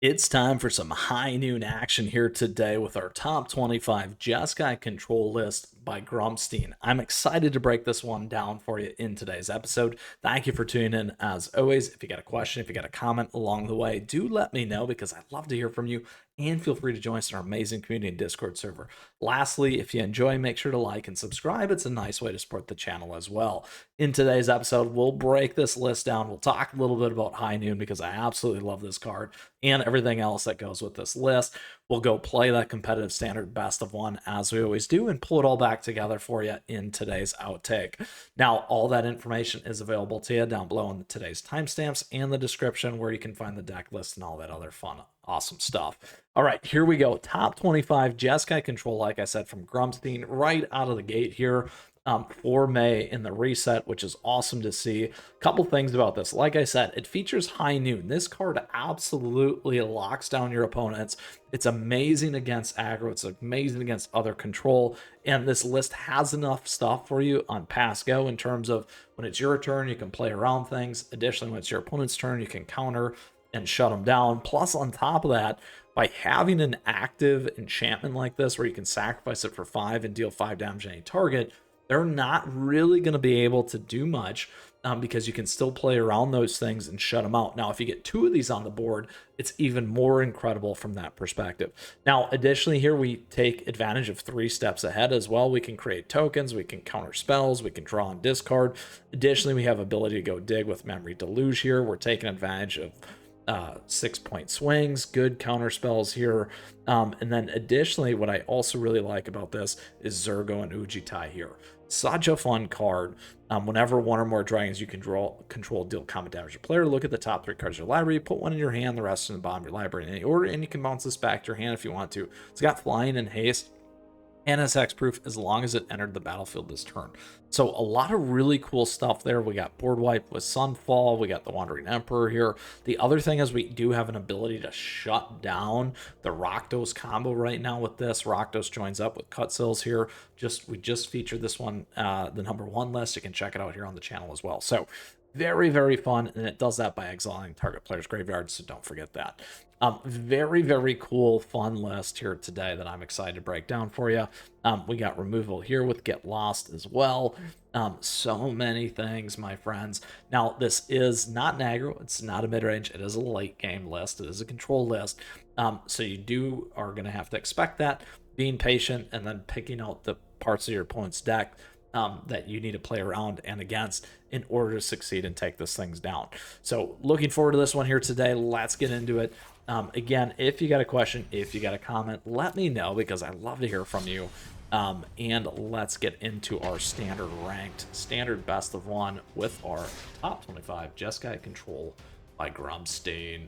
It's time for some high noon action here today with our top 25 Jeskai Control list by Grumstein. I'm excited to break this one down for you in today's episode. Thank you for tuning in as always. If you got a question, if you got a comment along the way, do let me know because I'd love to hear from you, and feel free to join us in our amazing community and Discord server. Lastly, if you enjoy, make sure to like and subscribe. It's a nice way to support the channel as well. In today's episode, we'll break this list down. We'll talk a little bit about High Noon because I absolutely love this card and everything else that goes with this list. We'll go play that competitive standard best of one as we always do and pull it all back together for you in today's outtake. Now, all that information is available to you down below in today's timestamps and the description where you can find the deck list and all that other fun, awesome stuff. All right, here we go. Top 25 Jeskai Control, like I said, from Grumstein right out of the gate here. For May in the reset, which is awesome to see. A couple things about this. Like I said, it features High Noon. This card absolutely locks down your opponents. It's amazing against aggro. It's amazing against other control. And this list has enough stuff for you on pass go in terms of when it's your turn, you can play around things. Additionally, when it's your opponent's turn, you can counter and shut them down. Plus, on top of that, by having an active enchantment like this where you can sacrifice it for 5 and deal 5 damage to any target, they're not really going to be able to do much because you can still play around those things and shut them out. Now, if you get 2 of these on the board, it's even more incredible from that perspective. Now, additionally, here we take advantage of 3 steps ahead as well. We can create tokens, we can counter spells, we can draw and discard. Additionally, we have ability to go dig with Memory Deluge here. We're taking advantage of 6-point swings, good counter spells here. And then additionally, what I also really like about this is Zergo and Ujitai here. Such a fun card. Whenever 1 or more dragons you can control deal combat damage to your player, look at the top 3 cards of your library, put 1 in your hand, the rest in the bottom of your library in any order, and you can bounce this back to your hand if you want to. It's got flying and haste, and it's hexproof as long as it entered the battlefield this turn. So a lot of really cool stuff there. We got board wipe with Sunfall. We got the Wandering Emperor here. The other thing is we do have an ability to shut down the Rakdos combo right now with this. Rakdos joins up with Cutsills here. We just featured this one, the #1 list. You can check it out here on the channel as well. So very, very fun, and it does that by exiling target player's graveyard, so don't forget that. Very, very cool, fun list here today that I'm excited to break down for you. We got removal here with Get Lost as well. So many things, my friends. Now, this is not an aggro. It's not a mid-range. It is a late-game list. It is a control list. So you are going to have to expect that, being patient, and then picking out the parts of your opponent's deck that you need to play around and against in order to succeed and take these things down. So looking forward to this one here today. Let's get into it. Again, if you got a question, if you got a comment, let me know because I love to hear from you. And let's get into our standard ranked, standard best of one with our top 25 Jeskai Control by Grumstein.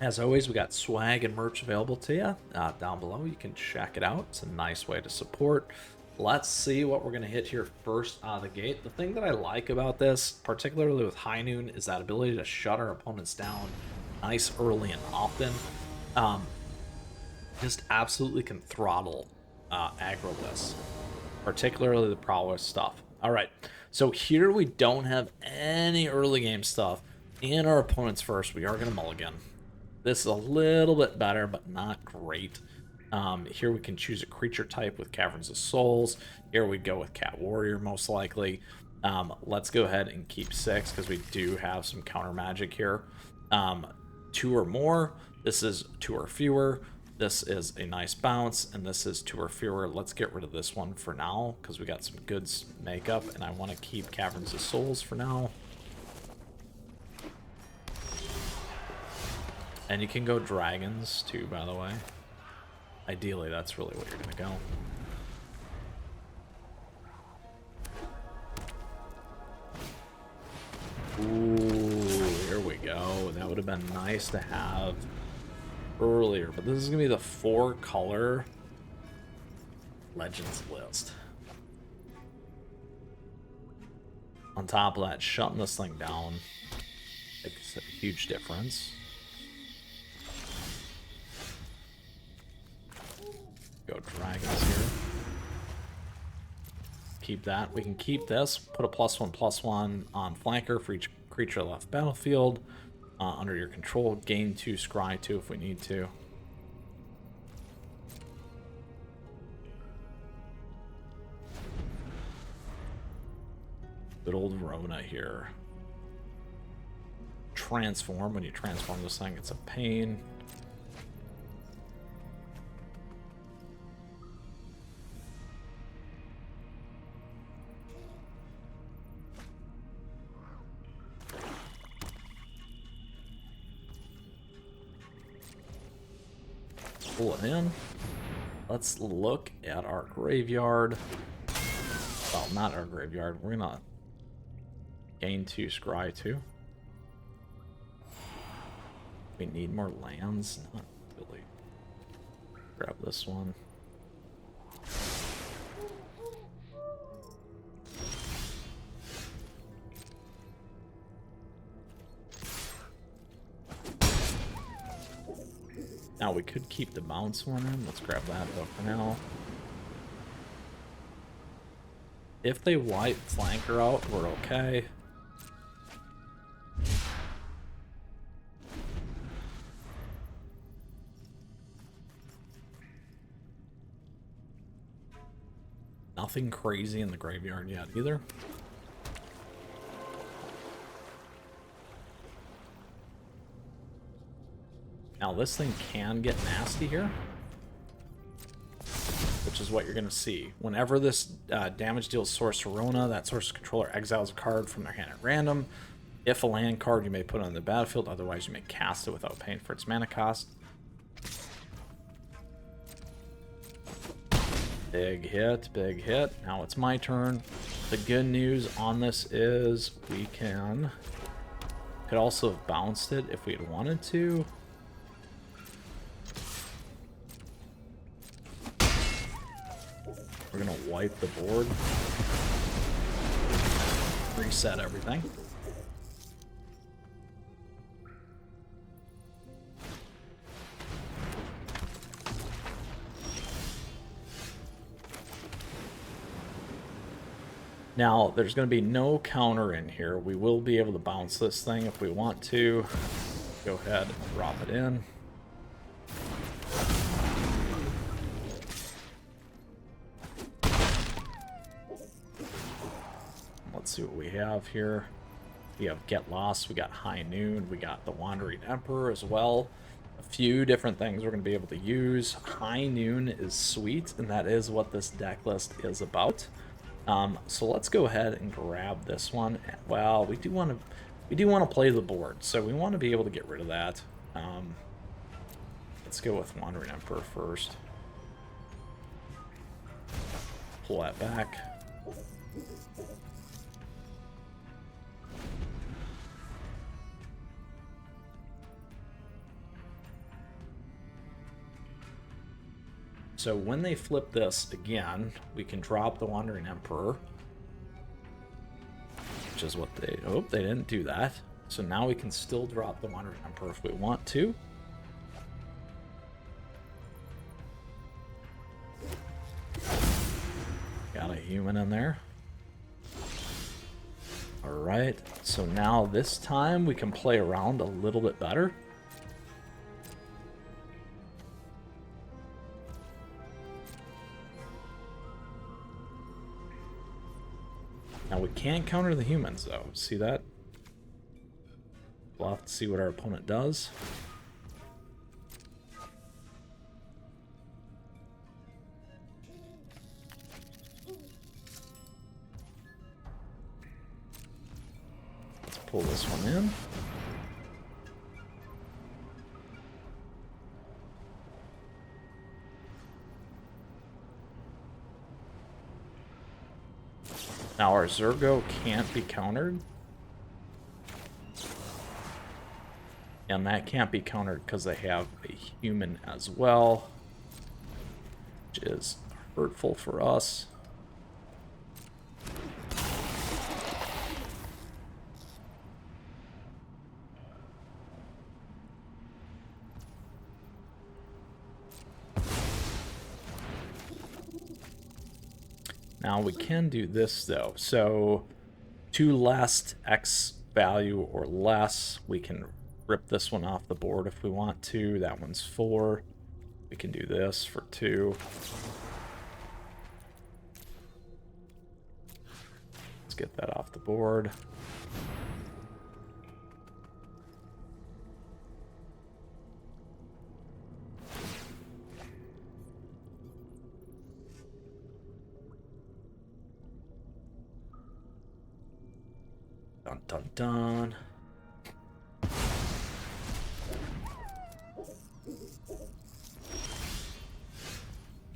As always, we got swag and merch available to you down below. You can check it out. It's a nice way to support. Let's see what we're going to hit here first out of the gate. The thing that I like about this, particularly with High Noon, is that ability to shut our opponents down nice early and often. Just absolutely can throttle aggro lists, particularly the Prowess stuff. All right, so here we don't have any early game stuff in our opponent's first. We are going to mulligan. This is a little bit better, but not great. Here we can choose a creature type with Caverns of Souls. Here we go with Cat Warrior, most likely. Let's go ahead and keep 6 because we do have some counter magic here. 2 or more. This is 2 or fewer. This is a nice bounce, and this is 2 or fewer. Let's get rid of this one for now because we got some good makeup, and I want to keep Caverns of Souls for now. And you can go dragons too, by the way. Ideally, that's really what you're going to go. Ooh, here we go. That would have been nice to have earlier, but this is going to be the 4-color Legends list. On top of that, shutting this thing down makes a huge difference. Go dragons here. Keep that. We can keep this. Put a +1/+1 on flanker for each creature left battlefield. Under your control, gain 2, scry 2 if we need to. Good old Rona here. Transform. When you transform this thing, it's a pain. Pull it in. Let's look at our graveyard. Well, not our graveyard. We're gonna gain 2, scry 2. We need more lands? Not really. Grab this one. Now we could keep the bounce one in. Let's grab that though for now. If they wipe flanker out, we're okay. Nothing crazy in the graveyard yet either. Now this thing can get nasty here, which is what you're going to see. Whenever this damage deals source to Rona, that source controller exiles a card from their hand at random. If a land card, you may put it on the battlefield, otherwise you may cast it without paying for its mana cost. Big hit, big hit. Now it's my turn. The good news on this is we could also have bounced it if we had wanted to. We're gonna wipe the board, reset everything. Now, there's going to be no counter in here. We will be able to bounce this thing if we want to. Go ahead and drop it in. Let's see what we have here. We have Get Lost, we got High Noon, we got the Wandering Emperor as well. A few different things we're going to be able to use. High Noon is sweet, and that is what this deck list is about. So let's go ahead and grab this one. Well, we do want to play the board, so we want to be able to get rid of that. Let's go with Wandering Emperor first. Pull that back. So when they flip this again, we can drop the Wandering Emperor, which is what they... Oh, they didn't do that. So now we can still drop the Wandering Emperor if we want to. Got a human in there. Alright, so now this time we can play around a little bit better. Now we can't counter the humans though, see that? We'll have to see what our opponent does. Let's pull this one in. Now our Zergo can't be countered. And that can't be countered because they have a human as well, which is hurtful for us. Now we can do this though. So 2 less X value or less. We can rip this one off the board if we want to. That one's 4. We can do this for 2. Let's get that off the board. Dun dun dun.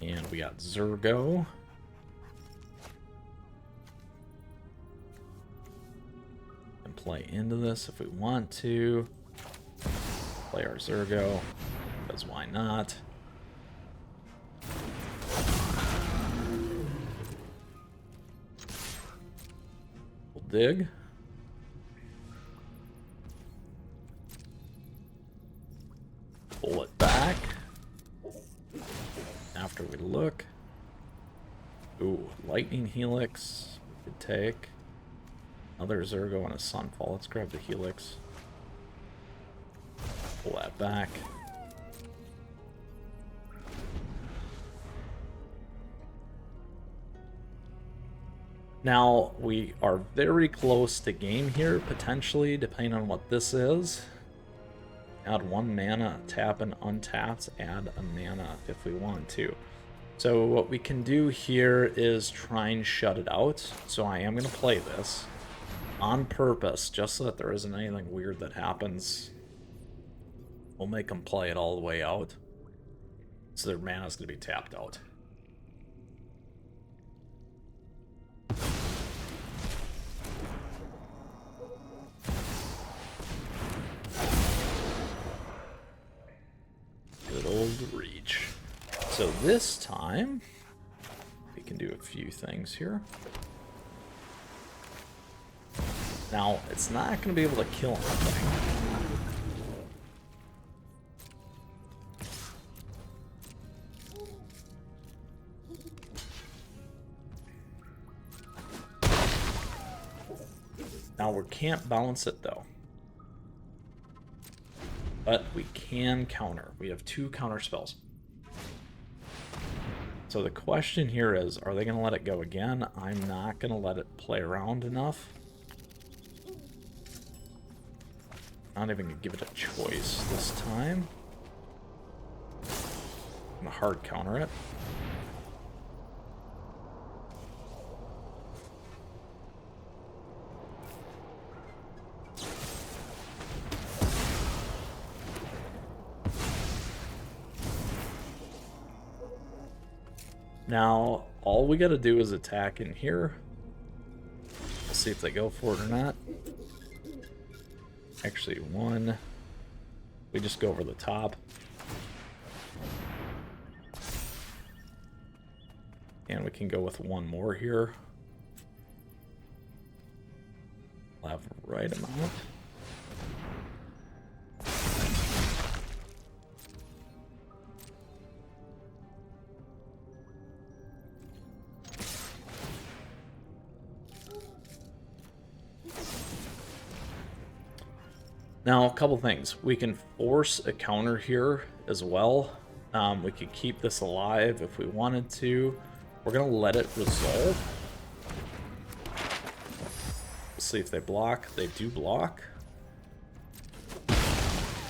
And we got Zergo. And play into this if we want to. Play our Zergo, because why not? We'll dig. Pull it back. After we look. Ooh, Lightning Helix. We could take. Another Zergo and a Sunfall. Let's grab the Helix. Pull that back. Now, we are very close to game here, potentially, depending on what this is. Add 1 mana, tap and untap, add a mana if we want to. So what we can do here is try and shut it out. So I am going to play this on purpose, just so that there isn't anything weird that happens. We'll make them play it all the way out. So their mana is going to be tapped out. Good old reach. So this time, we can do a few things here. Now, it's not going to be able to kill anything. Now, we can't balance it, though. But we can counter. We have 2 counter spells. So the question here is, are they going to let it go again? I'm not going to let it play around enough. Not even going to give it a choice this time. I'm going to hard counter it. Now, all we gotta do is attack in here. We'll see if they go for it or not. Actually, 1. We just go over the top. And we can go with 1 more here. We'll have the right amount. Now, a couple things. We can force a counter here as well. We could keep this alive if we wanted to. We're going to let it resolve. We'll see if they block. They do block.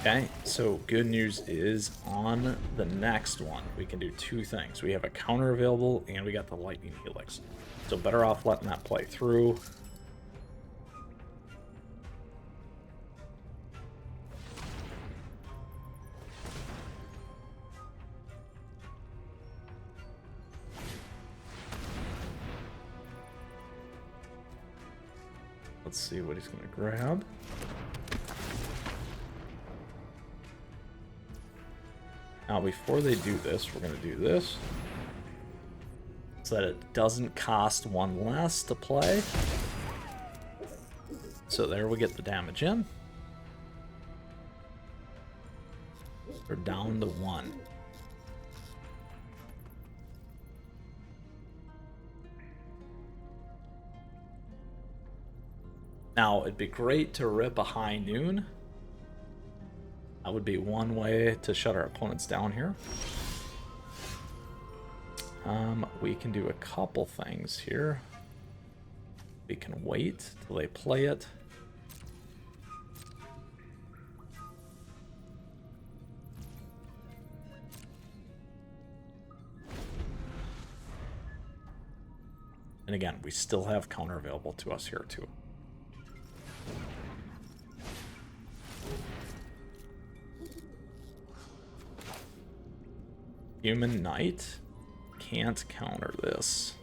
Okay, so good news is on the next one, we can do 2 things. We have a counter available, and we got the Lightning Helix. So better off letting that play through. Let's see what he's going to grab. Now, before they do this, we're going to do this. So that it doesn't cost 1 less to play. So there we get the damage in. We're down to 1. Now, it'd be great to rip a high noon. That would be one way to shut our opponents down here. We can do a couple things here. We can wait till they play it. And again, we still have counter available to us here too. Human Knight can't counter this.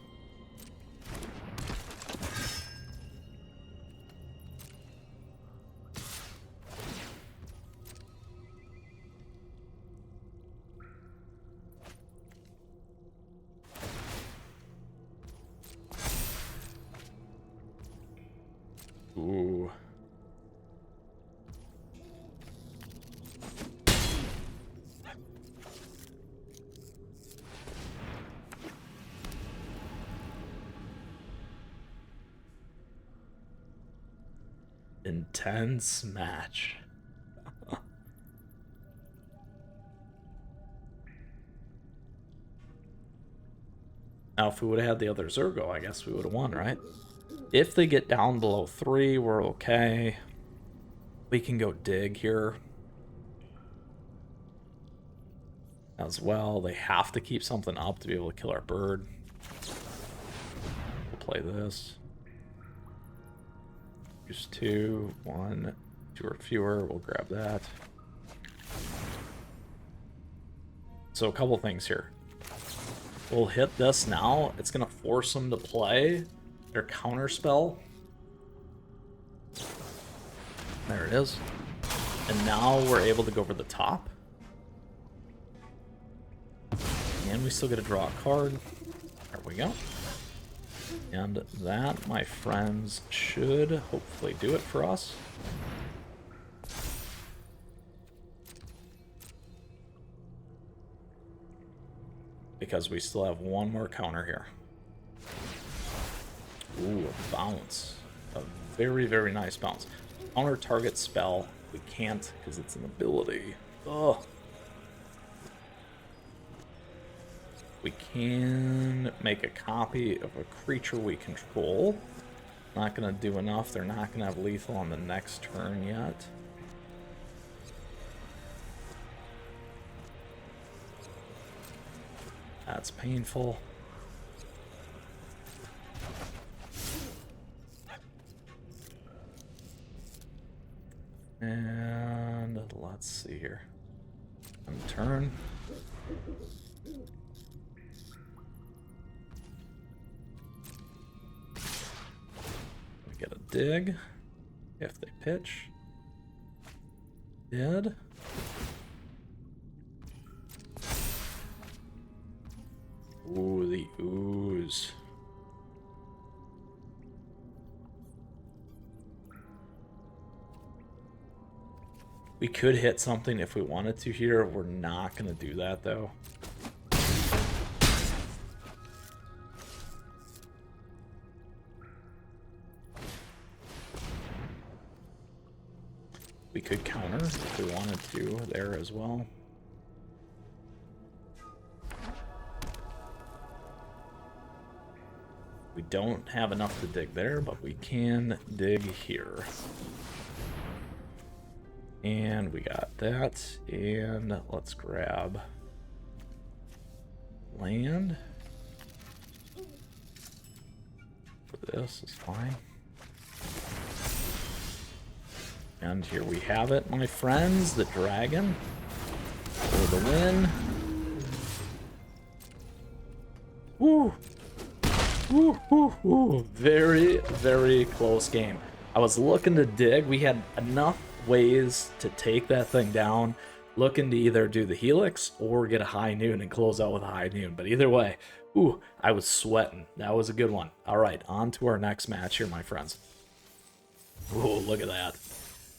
Ooh. Intense match. Now, if we would have had the other Zergo, I guess we would have won, right? If they get down below 3, we're okay. We can go dig here as well. They have to keep something up to be able to kill our bird. We'll play this. Use 2, 1, 2 or fewer. We'll grab that. So a couple things here. We'll hit this now. It's going to force them to play their counter spell. There it is. And now we're able to go over the top. And we still get to draw a card. There we go. And that, my friends, should hopefully do it for us. Because we still have one more counter here. Ooh, a bounce. A very, very nice bounce. Counter target spell. We can't because it's an ability. Ugh. We can make a copy of a creature we control. Not going to do enough. They're not going to have lethal on the next turn yet. That's painful. And let's see here. On turn. We get a dig if they pitch. Dead. Ooh, the ooze. We could hit something if we wanted to here. We're not going to do that, though. We could counter if we wanted to there as well. We don't have enough to dig there, but we can dig here. And we got that, and let's grab land. This is fine. And here we have it, my friends, the dragon for the win. Woo! Woo, woo, woo. Very, very close game. I was looking to dig. We had enough ways to take that thing down, looking to either do the helix or get a high noon and close out with a high noon. But either way, ooh, I was sweating. That was a good one. All right, on to our next match here, my friends. Ooh, look at that.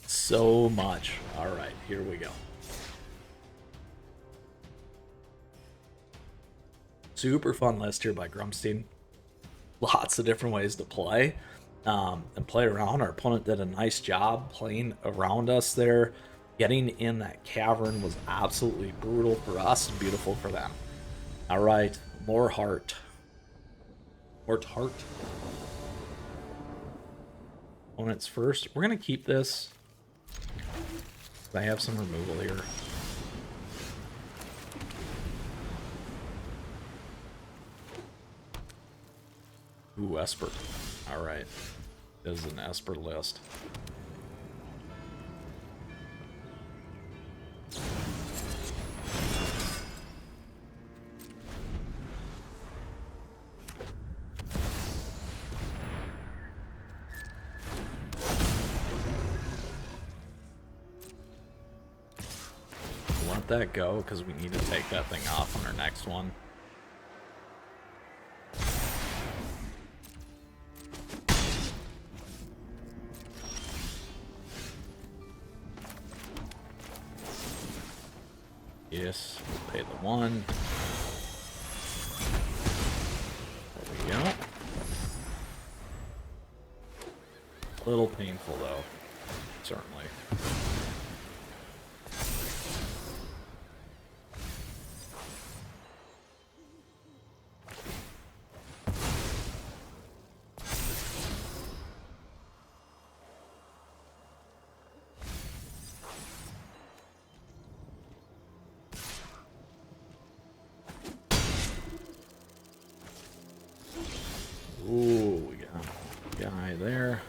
So much. All right, here we go. Super fun list here by Grumstein. Lots of different ways to play. and played around. Our opponent did a nice job playing around us there. Getting in that cavern was absolutely brutal for us and beautiful for them. All right, more heart. More heart. Opponents first. We're going to keep this. I have some removal here. Ooh, Esper. Alright. This is an Esper list. Let that go because we need to take that thing off on our next one. Yes, we'll pay the 1. There we go. A little painful though, certainly. Ooh, we got a guy there.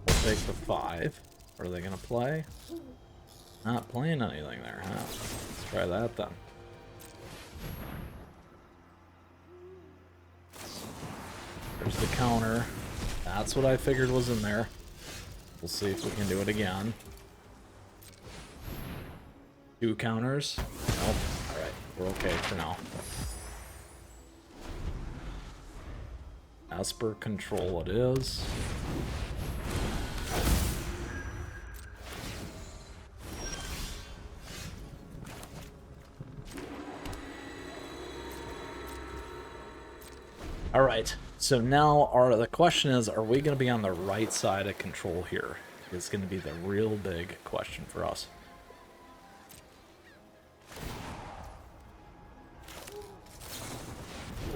We'll take the 5. What are they gonna play? Not playing anything there, huh? Let's try that then. There's the counter. That's what I figured was in there. We'll see if we can do it again. 2 counters. Nope. Alright, we're okay for now. Esper Control it is. Alright. So now the question is, are we going to be on the right side of control here? It's going to be the real big question for us.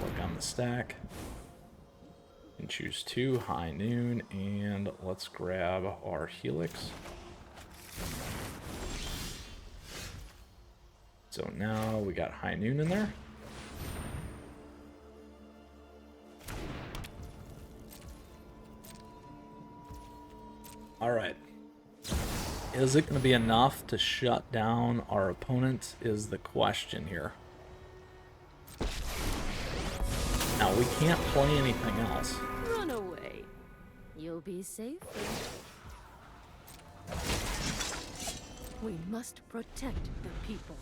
Look on the stack. And choose 2, High Noon, and let's grab our Helix. So now we got High Noon in there. Alright. Is it going to be enough to shut down our opponent is the question here. Now, we can't play anything else. Run away. You'll be safe. We must protect the people.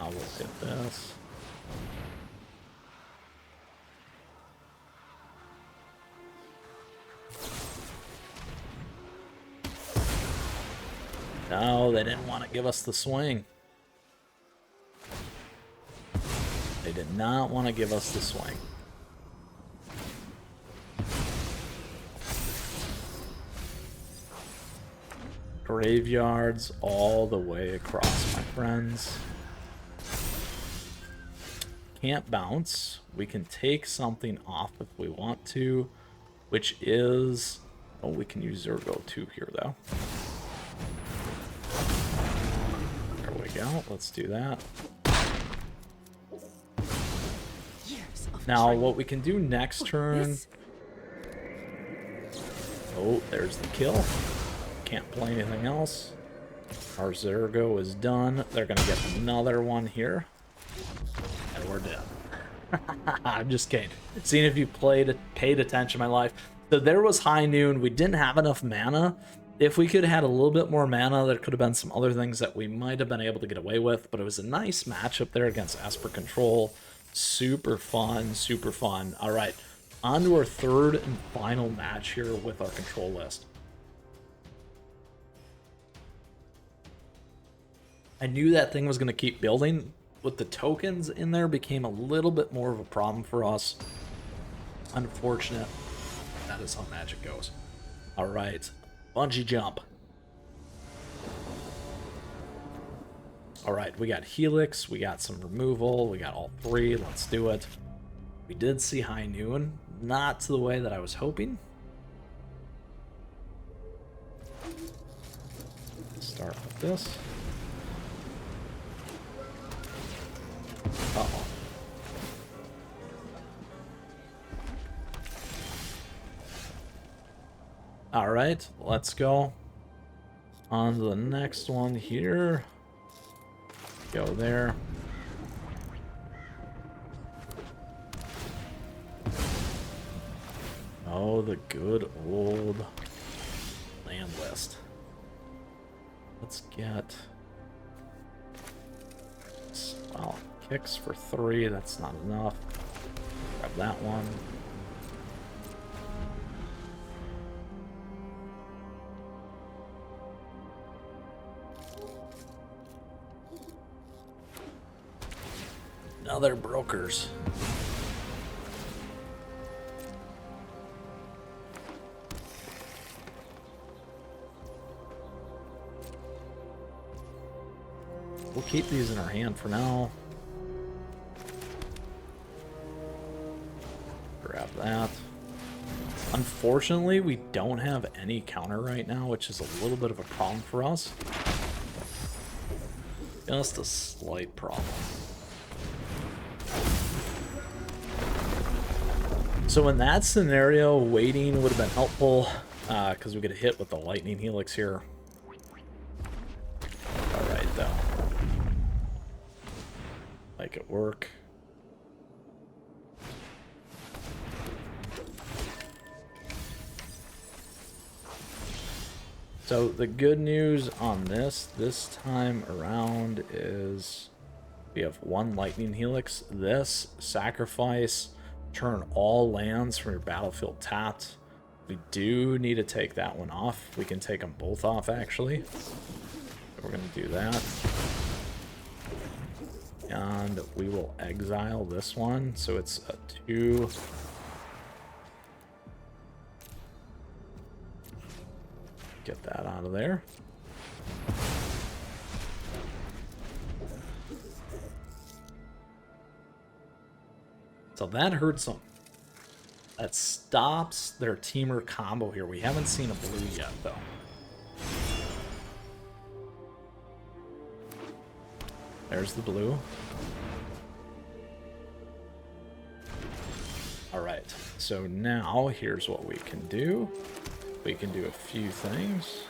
I'll look at this. No, they didn't want to give us the swing. They did not want to give us the swing. Graveyards all the way across, my friends. Can't bounce. We can take something off if we want to, which is... Oh, we can use Zergo too here, though. There we go. Let's do that. Now, what we can do next turn... Oh, there's the kill. Can't play anything else. Our Zergo is done. They're going to get another one here. And we're dead. I'm just kidding. Seeing if you paid attention in my life. So there was high noon. We didn't have enough mana. If we could have had a little bit more mana, there could have been some other things that we might have been able to get away with, but it was a nice matchup there against Esper Control. Super fun, super fun. All right, on to our third and final match here with our control list. I knew that thing was going to keep building. With the tokens in there, became a little bit more of a problem for us. Unfortunate. That is how Magic goes. All right, bungee jump. All right, we got Helix, we got some removal, we got all three. Let's do it. We did see high noon, not to the way that I was hoping. Start with this. Uh-oh. All right, let's go on to the next one here. Go there. Oh, the good old land list. Let's get... Well, kicks for 3, that's not enough. Grab that one. Other brokers. We'll keep these in our hand for now. Grab that. Unfortunately, we don't have any counter right now, which is a little bit of a problem for us. Just a slight problem. So in that scenario, waiting would have been helpful, because we get a hit with the Lightning Helix here. Alright, though. Make it work. So the good news on this time around is we have 1 Lightning Helix. This, sacrifice, turn all lands from your battlefield tapped. We do need to take that one off. We can take them both off, actually. So we're going to do that. And we will exile this one. So it's a 2. Get that out of there. So that hurts them. That stops their Temur combo here. We haven't seen a blue yet, though. There's the blue. Alright, so now here's what we can do. We can do a few things.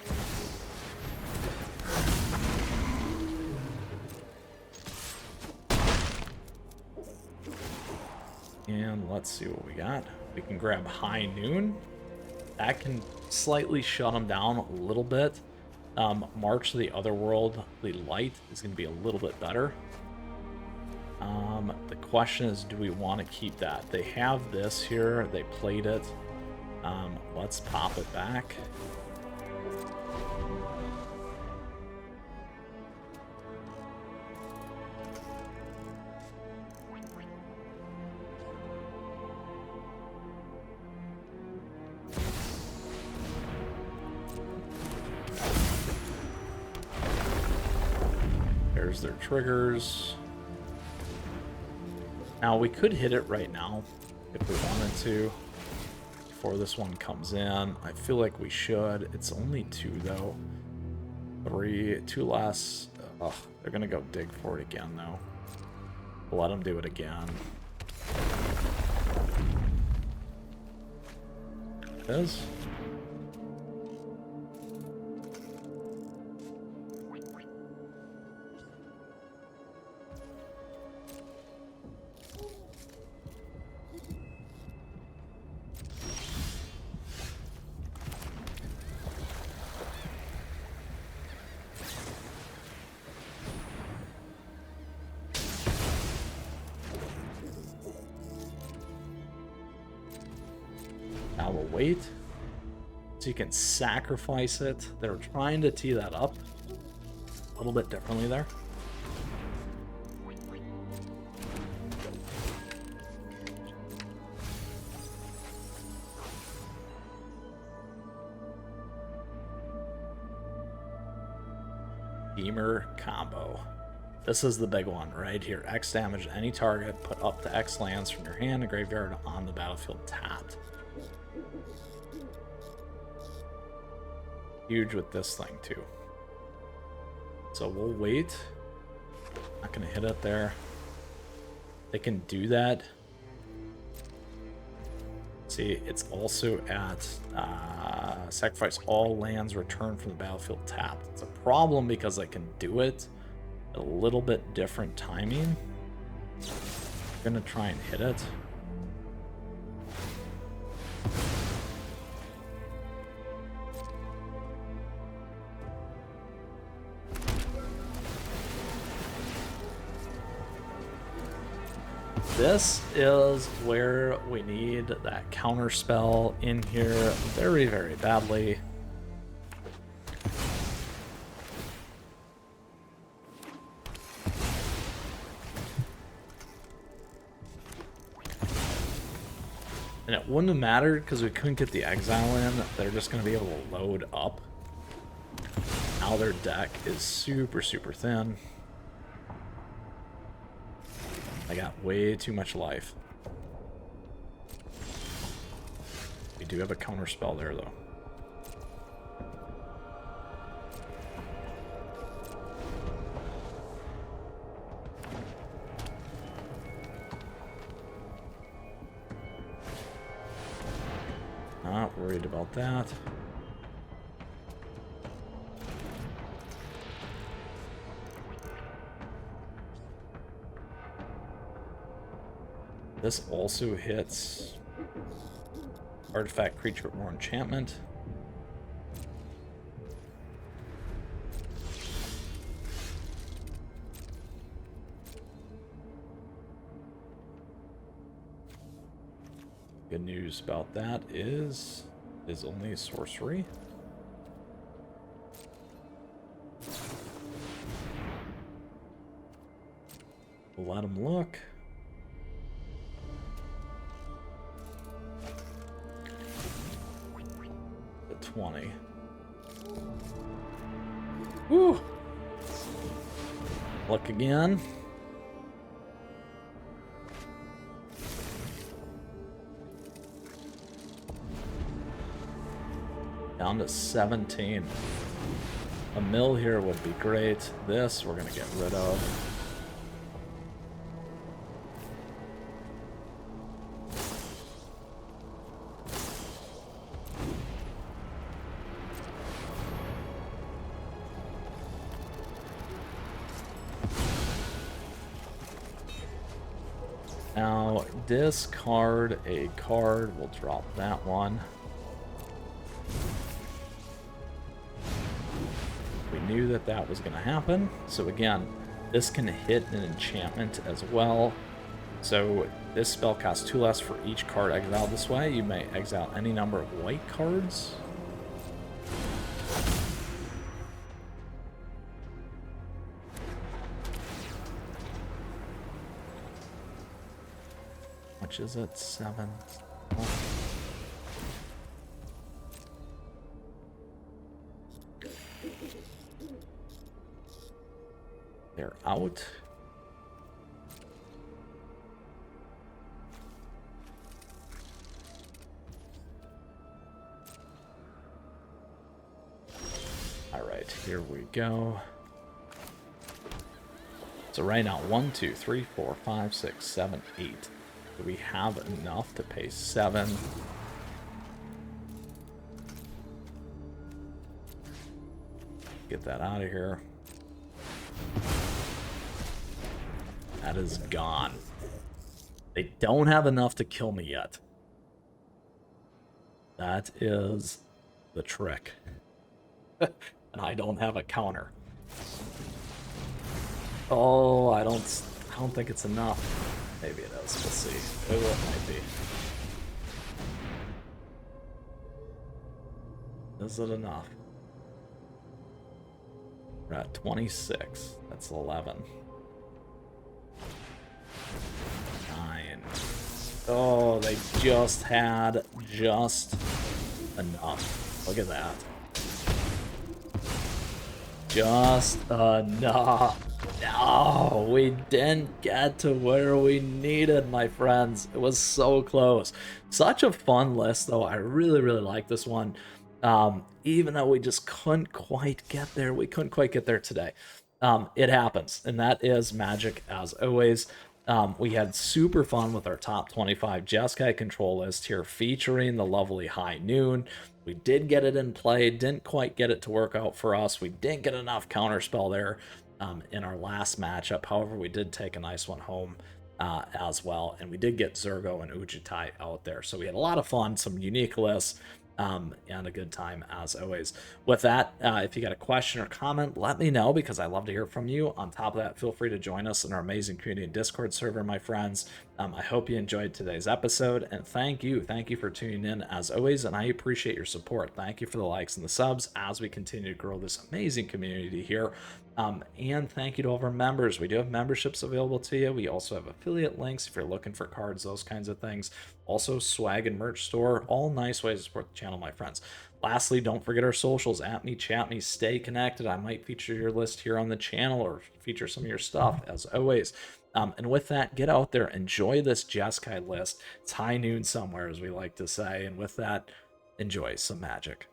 And let's see what we got. We can grab High Noon. That can slightly shut them down a little bit. March to the Otherworld, the light is going to be a little bit better. The question is, do we want to keep that? They have this here. They played it. Let's pop it back. There's their triggers. Now we could hit it right now if we wanted to before this one comes in. I feel like we should. It's only 2 though. 3, 2 less. Ugh, they're gonna go dig for it again though. We'll let them do it again. It is. wait. So you can sacrifice it. They're trying to tee that up a little bit differently there. Temur combo. This is the big one right here. X damage to any target, put up to X lands from your hand and graveyard on the battlefield tapped. Huge with this thing too. So we'll wait. Not gonna hit it there. They can do that. See, it's also at sacrifice all lands returned from the battlefield tapped. It's a problem because they can do it a little bit different timing. I'm gonna try and hit it. This is where we need that counter spell in here very, very badly. And it wouldn't have mattered because we couldn't get the exile in. They're just going to be able to load up. Now their deck is super, super thin. I got way too much life. We do have a counter spell there, though. Not worried about that. This also hits artifact, creature, or enchantment. Good news about that is only sorcery. We'll let him look. The 20. Woo! Look again. Down to 17. A mill here would be great. This we're gonna get rid of. Now discard a card. We'll drop that one. Knew that that was going to happen. So again, this can hit an enchantment as well. So this spell costs 2 less for each card exiled this way. You may exile any number of white cards. How much is it? 7. They're out. All right, here we go. So right now, 1, 2, 3, 4, 5, 6, 7, 8. Do we have enough to pay 7? Get that out of here. That is gone. They don't have enough to kill me yet. That is the trick. And I don't have a counter. Oh, I don't think it's enough. Maybe it is. We'll see. It might be. Is it enough? We're at 26. That's 11. 9. Oh, they just had just enough. Look at that. Just enough. No, we didn't get to where we needed, my friends. It was so close. Such a fun list, though. I really, really like this one. Even though we just couldn't quite get there, we couldn't quite get there today. It happens, and that is magic as always. We had super fun with our top 25 Jeskai Control list here, featuring the lovely High Noon. We did get it in play, didn't quite get it to work out for us. We didn't get enough counterspell there in our last matchup. However, we did take a nice one home as well, and we did get Zergo and Ujitai out there. So we had a lot of fun, some unique lists, and a good time as always. With that, if you got a question or comment, let me know, because I love to hear from you. On top of that, feel free to join us in our amazing community Discord server, my friends. I hope you enjoyed today's episode, and thank you for tuning in as always, and I appreciate your support. Thank you for the likes and the subs as we continue to grow this amazing community here. And thank you to all of our members. We do have memberships available to you. We also have affiliate links if you're looking for cards, those kinds of things. Also, swag and merch store, all nice ways to support the channel, my friends. Lastly, don't forget our socials. At me, chat me, stay connected. I might feature your list here on the channel or feature some of your stuff as always. And with that, get out there, enjoy this Jeskai list. It's high noon somewhere, as we like to say. And with that, enjoy some magic.